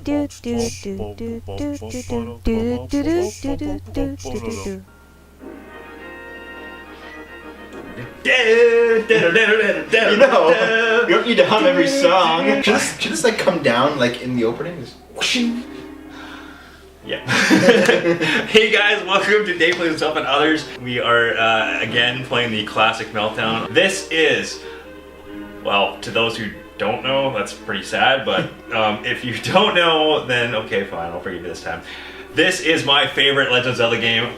You don't need to hum every song. Should this like come down like in the opening? Yeah. Hey guys, welcome to Dave Plays Himself and Others. We are again playing the classic Meltdown. This is, well, to those who don't know, that's pretty sad, but if you don't know, then okay, fine, I'll forgive you this time. This is my favorite Legend of Zelda game.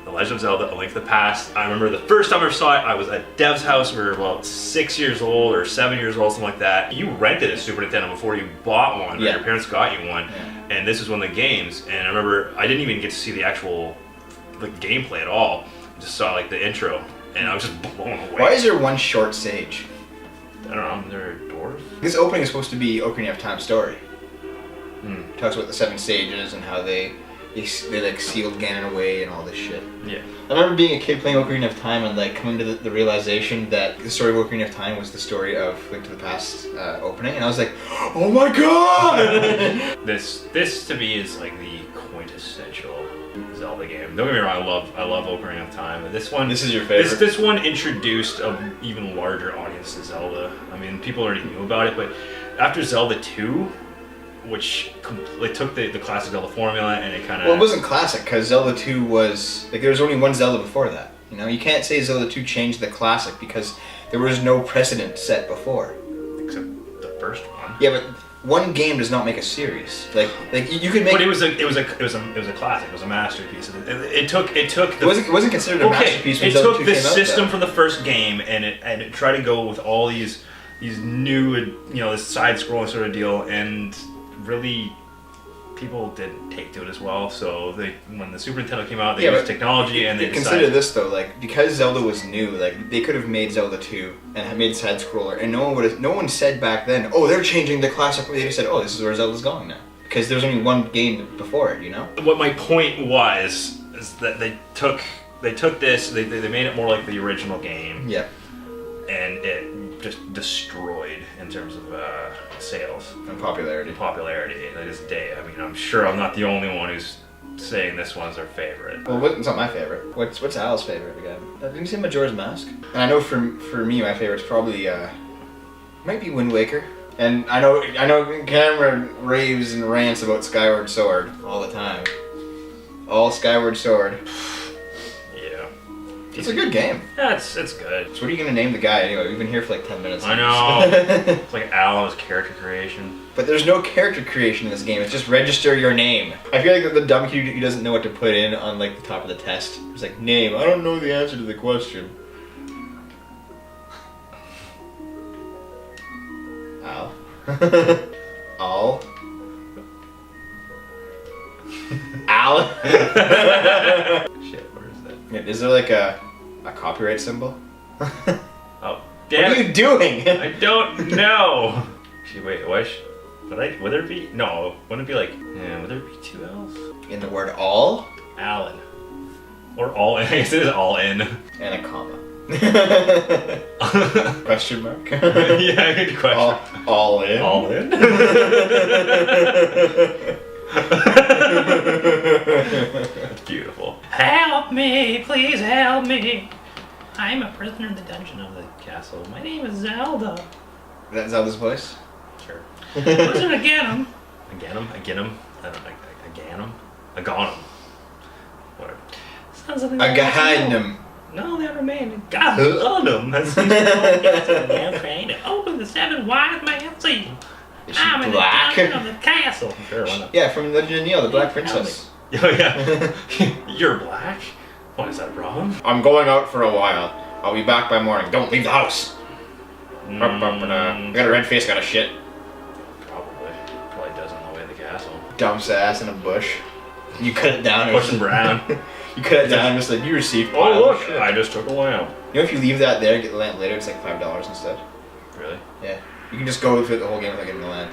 The Legend of Zelda: A Link to the Past. I remember the first time I saw it, I was at Dev's house. We were about 6 years old or 7 years old, something like that. You rented a Super Nintendo before you bought one, or your parents got you one. Yeah. And this was one of the games. And I remember I didn't even get to see the actual gameplay at all. I just saw like the intro, and I was just blown away. Why is there one short stage? I don't know. There are doors. This opening is supposed to be Ocarina of Time story. Talks about the 7 stages and how they like sealed Ganon away and all this shit. Yeah. I remember being a kid playing Ocarina of Time and like coming to the realization that the story of Ocarina of Time was the story of Link to the Past opening, and I was like, oh my god! This to me is like the quintessential Zelda game. Don't get me wrong, I love Ocarina of Time, but this one. This is your favorite. This one introduced an even larger audience to Zelda. I mean, people already knew about it, but after Zelda 2. Which completely took the classic Zelda formula and it kind of... Well, it wasn't classic, because Zelda 2 was... Like, there was only one Zelda before that. You know, you can't say Zelda 2 changed the classic because there was no precedent set before. Except the first one. Yeah, but one game does not make a series. Like you could make... But it was a classic. It was a masterpiece. It took the... It wasn't considered a masterpiece when Zelda 2 came out. It took the system from the first game and it tried to go with all these new, you know, this side-scrolling sort of deal, and really people didn't take to it as well. So when the Super Nintendo came out, they used technology and they decided... Consider this though, like, because Zelda was new, like they could have made Zelda 2 and have made side scroller, and no one said back then, oh, they're changing the classic. They just said, oh, this is where Zelda's going now, because there was only one game before it, you know. What my point was is that they took this, they made it more like the original game. Yeah. And it just destroyed in terms of sales and popularity. To this day. I mean, I'm sure I'm not the only one who's saying this one's their favorite. Well, it's not my favorite. What's Al's favorite again? Didn't you say Majora's Mask? And I know for me, my favorite's probably might be Wind Waker. And I know Cameron raves and rants about Skyward Sword all the time. All Skyward Sword. It's a good game. Yeah, it's good. So what are you gonna name the guy anyway? We've been here for like 10 minutes. I know. It's like Al's character creation. But there's no character creation in this game. It's just register your name. I feel like the dumb kid who doesn't know what to put in on like the top of the test. It's like, name. I don't know the answer to the question. Al. Al. Al. Shit. Is there like a copyright symbol? Oh, damn. What are you doing? I don't know. Wait, would there be? No, wouldn't it be like, would there be 2 L's? In the word all? Alan. Or all in, I guess it is all in. And a comma. Question mark? Yeah, good question. All in? All in? Beautiful. Help me, please help me. I'm a prisoner in the dungeon of the castle. My name is Zelda. Is that Zelda's voice? Sure. Listen to Ganon. I get him. I got him. Whatever. Sounds like I got him. No, they remain. Got him. That's I'm trying to open the 7 wide man's. Is she black? In the dungeon of the castle. Sure, why not? Yeah, from Legend of Zelda, the Black Princess. Oh yeah. You're black? Why is that a problem? I'm going out for a while. I'll be back by morning. Don't leave the house. I got a red face, got a shit. Probably does on the way to the castle. Dumps ass in a bush. You cut it down. Pushing brown. You cut it down, just like you received. Oh look! I just took a lamp. You know, if you leave that there and get the lamp later, it's like $5 instead. Really? Yeah. You can just go through the whole game without getting the lamp.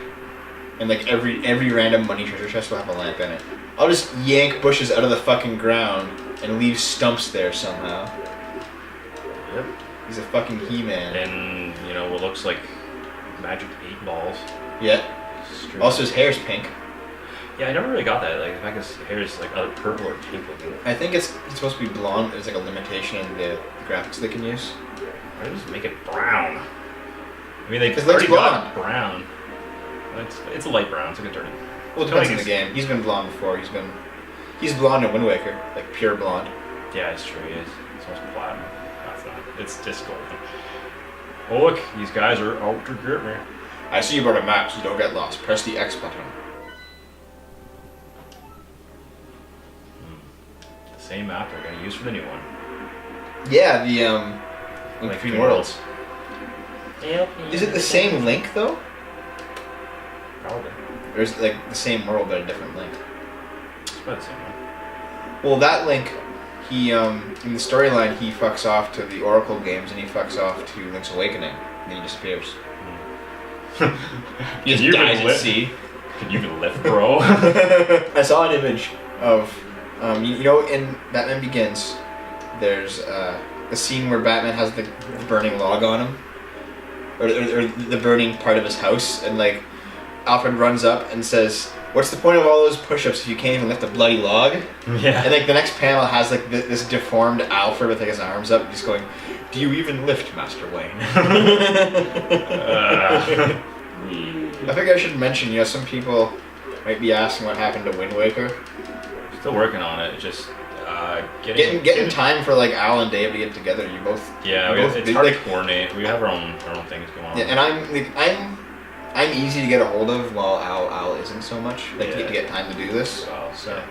And like every random money treasure chest will have a lamp in it. I'll just yank bushes out of the fucking ground and leave stumps there somehow. Yep. He's a fucking He-Man. And, you know, what looks like magic 8 balls. Yeah. true. Also, his hair's pink. Yeah, I never really got that. Like, the fact his hair is like either purple or pink looking. I think it's supposed to be blonde. There's like a limitation in the graphics they can use. Why don't you just make it brown? I mean, they His already leg's got brown. It's a light brown. It's a good turning. Well, it depends on the game. He's been blonde before. He's blonde in Wind Waker, like pure blonde. Yeah, it's true. He is. It's almost platinum. No, it's not. It's just golden. Oh look, these guys are out to get me. I see you brought a map, so don't get lost. Press the X button. The same map they're gonna use for the new one. Yeah, the Link Like Between Worlds. Yep. Is it the same Link though? Probably. Or is it like the same world but a different Link? It's probably the same one. Well, that Link, he in the storyline he fucks off to the Oracle games and he fucks off to Link's Awakening, and then he disappears. He just dies at sea. Can you even lift, bro? I saw an image of, you know, in Batman Begins, there's a scene where Batman has the burning log on him, or the burning part of his house, and like Alfred runs up and says, "What's the point of all those push-ups if you can't even lift a bloody log?" Yeah. And like the next panel has like this deformed Alfred with like his arms up, just going, "Do you even lift, Master Wayne?" I think I should mention, you know, some people might be asking what happened to Wind Waker. Still working on it. Just getting time for like Al and Dave to get together. You both. Yeah, it's hard to coordinate. We have our own things going on. Yeah, and I'm easy to get a hold of, while Al isn't so much. Like to get time to do this. Well, so,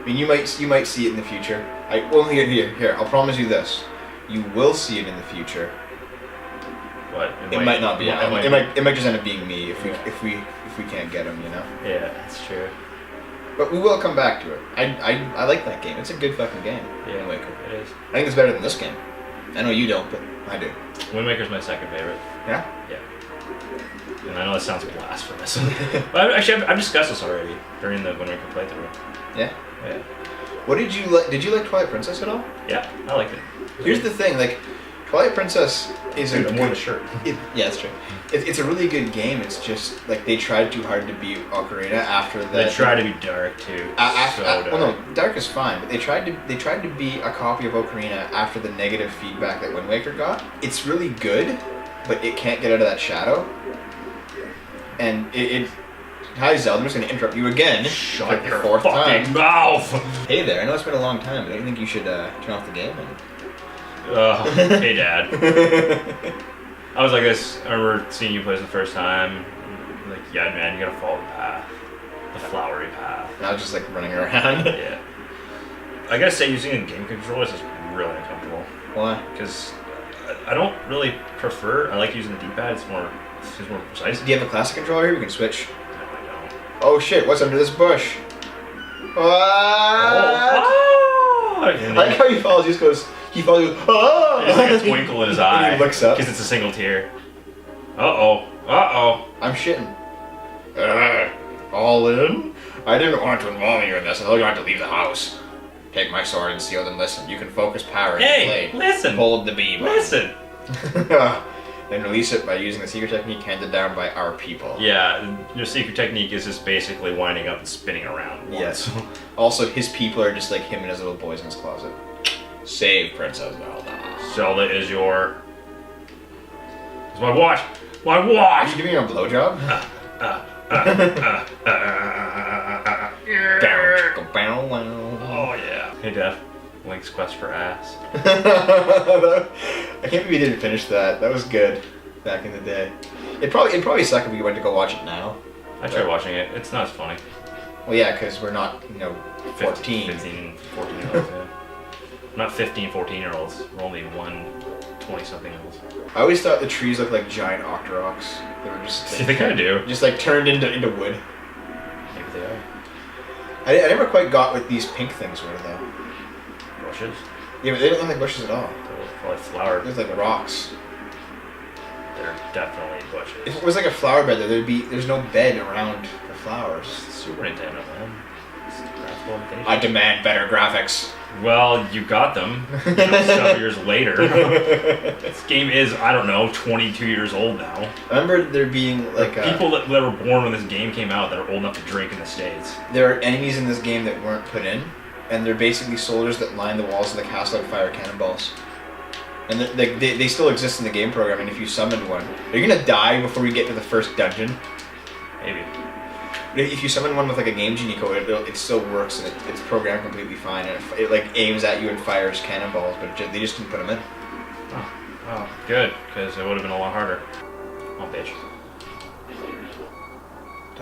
I mean, you might see it in the future. Here. I'll promise you this: you will see it in the future. But it might not be. It might just end up being me if we can't get him. You know. Yeah, that's true. But we will come back to it. I like that game. It's a good fucking game. Yeah, Wind Waker. It is. I think it's better than this game. I know you don't, but I do. Wind Waker's my second favorite. Yeah? Yeah. And I know that sounds blasphemous. But actually, I've discussed this already during the Wind Waker playthrough. Yeah? Yeah. What did you like? Did you like Twilight Princess at all? Yeah, I liked it. Here's the thing, like, Twilight Princess is a I'm wearing a shirt. Yeah, that's true. It's a really good game. It's just like they tried too hard to beat Ocarina after that. They tried to be dark too. Well, no, dark is fine, but they tried to be a copy of Ocarina after the negative feedback that Wind Waker got. It's really good, but it can't get out of that shadow. And Hi Zelda, I'm just going to interrupt you again. Shut your fourth fucking time. mouth! Hey there, I know it's been a long time, but don't you think you should turn off the game? Hey Dad. I was like this. I remember seeing you play this the first time. Like, yeah, man, you gotta follow the path, the flowery path. And I was just like running around. Yeah. I gotta say, using a game controller is really uncomfortable. Why? Because I don't really prefer. I like using the D-pad. It's more precise. Do you have a classic controller here? We can switch. No, I don't. Oh shit! What's under this bush? What? Oh! I like how he follows. He just goes. He follows. Oh! There's like a twinkle in his eye. And he looks up because it's a single tier. Uh-oh. I'm shitting. All in? I didn't want to involve you in this. I told you not to leave the house. Take my sword and seal them. Listen, you can focus power in the blade. Listen. Hold the B button. Listen. Then release it by using the secret technique handed down by our people. Yeah, your secret technique is just basically winding up and spinning around. Yes. Also, his people are just like him and his little boys in his closet. Save Princess Zelda. Zelda is your... It's my watch! My watch! Are you giving her a blowjob? Oh yeah. Hey Def, Link's Quest for Ass. I can't believe you didn't finish that. That was good back in the day. It'd probably suck if we went to go watch it now. I tried watching it. It's not as funny. Well, yeah, because we're not, 14. 15, 14 year olds, yeah. Not 15, 14-year-olds. We're only 20-something-year-olds. I always thought the trees looked like giant octoroks. They were just... See, they kind of do. Just like turned into wood. Maybe they are. I never quite got what these pink things were, though. Bushes? Yeah, but they didn't look like bushes at all. They're probably flower. They looked like rocks. They're definitely bushes. If it was like a flower bed, there's no bed around the flowers. Super Nintendo, man. I demand better graphics. Well, you got them. Several years later. This game is, I don't know, 22 years old now. I remember there being like people that were born when this game came out that are old enough to drink in the States. There are enemies in this game that weren't put in, and they're basically soldiers that line the walls of the castle and fire cannonballs. And they still exist in the game program, and if you summoned one, are you gonna die before we get to the first dungeon? Maybe. If you summon one with like a Game Genie code, it still works, and it's programmed completely fine, and it like aims at you and fires cannonballs, but they just didn't put them in. Oh, good, because it would have been a lot harder. Oh, bitch.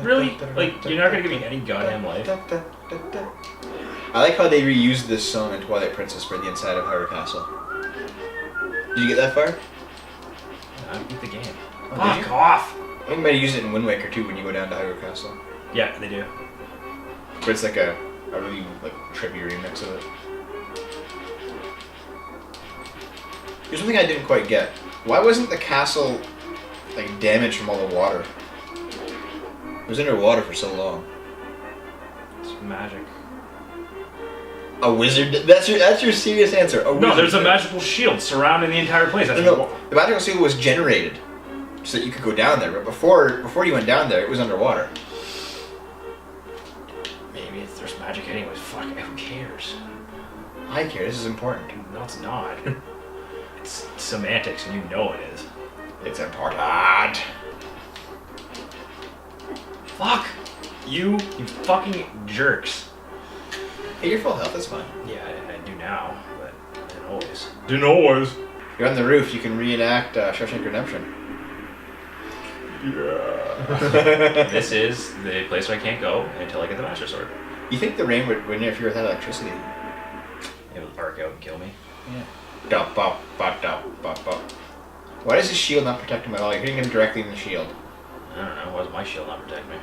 Really? Like, you're not gonna give me any goddamn life? I like how they reused this song in Twilight Princess for the inside of Hyrule Castle. Did you get that far? I beat the game. Oh, Fuck off! I think they might use it in Wind Waker too when you go down to Hyrule Castle. Yeah, they do. But it's like a really like trippy remix of it. Here's one thing I didn't quite get. Why wasn't the castle like damaged from all the water? It was underwater for so long. It's magic. A wizard? That's your serious answer. No, there's a magical shield surrounding the entire place. That's no, the magical shield was generated so that you could go down there, but before you went down there, it was underwater. Maybe if there's magic anyways. Fuck, who cares? I care. This is important. No, it's not. It's semantics, and you know it is. It's important. Fuck you fucking jerks. Hey, you're full health. That's fine. Yeah, I do now, but I didn't always. Didn't always. You're on the roof. You can reenact Shawshank Redemption. Yeah. This is the place where I can't go until I get the Master Sword. You think the rain would interfere with that electricity? It would arc out and kill me. Yeah. Why does his shield not protect him at all? You're hitting him directly in the shield. I don't know. Why does my shield not protect me?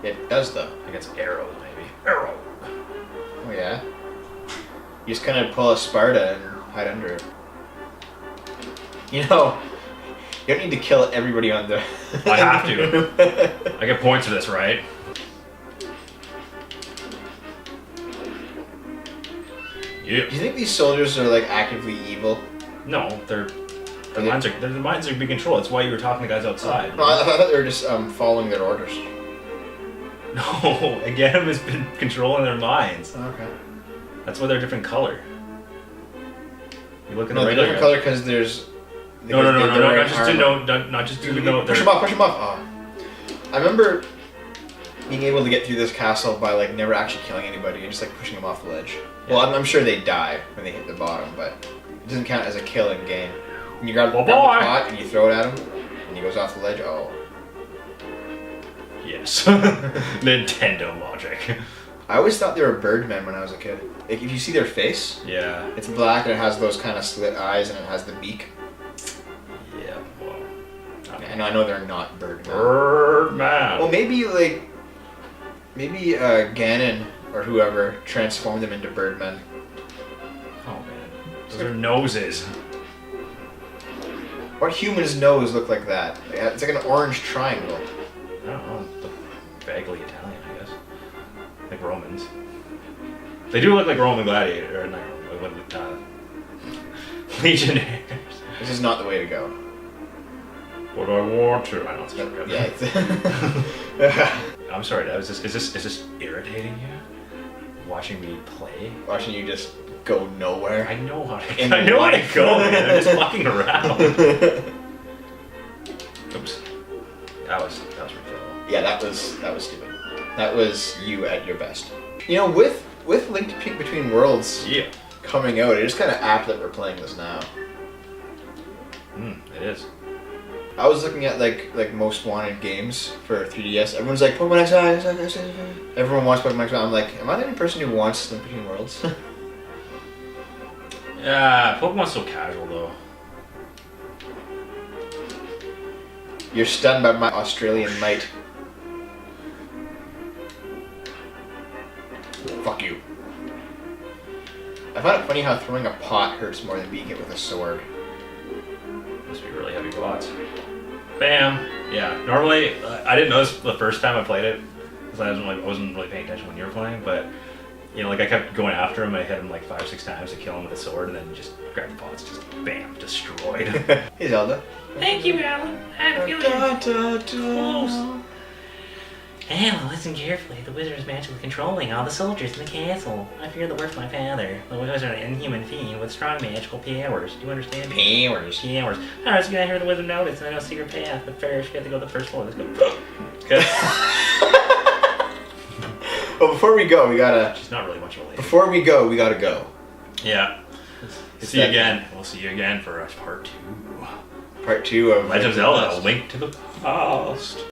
It does though. Against arrows, maybe. Arrow! Oh yeah? You just kind of pull a Sparta and hide under it. You know, you don't need to kill everybody on the... I have to. I get points for this, right? Yeah. Do you think these soldiers are like actively evil? No, their minds are being controlled. That's why you were talking to guys outside. No, I thought they were just following their orders. No, Ganem has been controlling their minds. Okay. That's why they're a different color. You look at no, the they're regular different color because there's... No, not just to know, not just to know. Push them off. Oh. I remember being able to get through this castle by like never actually killing anybody and just like pushing them off the ledge. Yeah. Well, I'm sure they die when they hit the bottom, but it doesn't count as a kill in game. When you grab the pot and you throw it at him and he goes off the ledge, oh. Yes. Nintendo logic. I always thought they were birdmen when I was a kid. Like if you see their face, yeah, it's black and it has those kind of slit eyes and it has the beak. Yeah, well, and I know they're not birdmen. Birdman. Well, maybe Ganon or whoever transformed them into birdmen. Oh man, those are noses. What human's nose look like that? It's like an orange triangle. I don't know. Vaguely Italian, I guess. Like Romans. They do look like Roman gladiator, or not legionnaires. This is not the way to go. But I want to. I know it's good. Yeah. I'm sorry. Is this irritating you? Watching me play? Watching you just go nowhere. I know how to go, man. I'm just fucking around. Oops. That was ridiculous. Yeah, that was stupid. That was you at your best. You know, with Link Between Worlds coming out, it is kind of apt that we're playing this now. It is. I was looking at like most wanted games for 3DS. Everyone's like Pokemon X. Everyone wants Pokemon X. I'm like, am I the only person who wants Link Between Worlds? Yeah, Pokemon's so casual though. You're stunned by my Australian might. Fuck you. I find it funny how throwing a pot hurts more than being hit with a sword. Must be really heavy pots. Bam! Yeah, normally, I didn't notice the first time I played it. because I wasn't really paying attention when you were playing, but you know, like I kept going after him. I hit him like 5 or 6 times to kill him with a sword, and then just grab the pots, just bam, destroyed. Hey Zelda. Thank you, Alan. I'm feeling close. Alan, listen carefully. The wizard is magically controlling all the soldiers in the castle. I fear the worst of my father. The wizard is an inhuman fiend with strong magical powers. Do you understand me? Powers. Powers. Alright, so you gotta hear the wizard notice, and I know a secret path, but first we have to go to the first floor. Let's go. Okay. Well, before we go, we gotta... She's not really much of a lady. Before we go, we gotta go. Yeah. See you again. We'll see you again for part 2. Part 2 of... Legend of Zelda, A Link to the Past.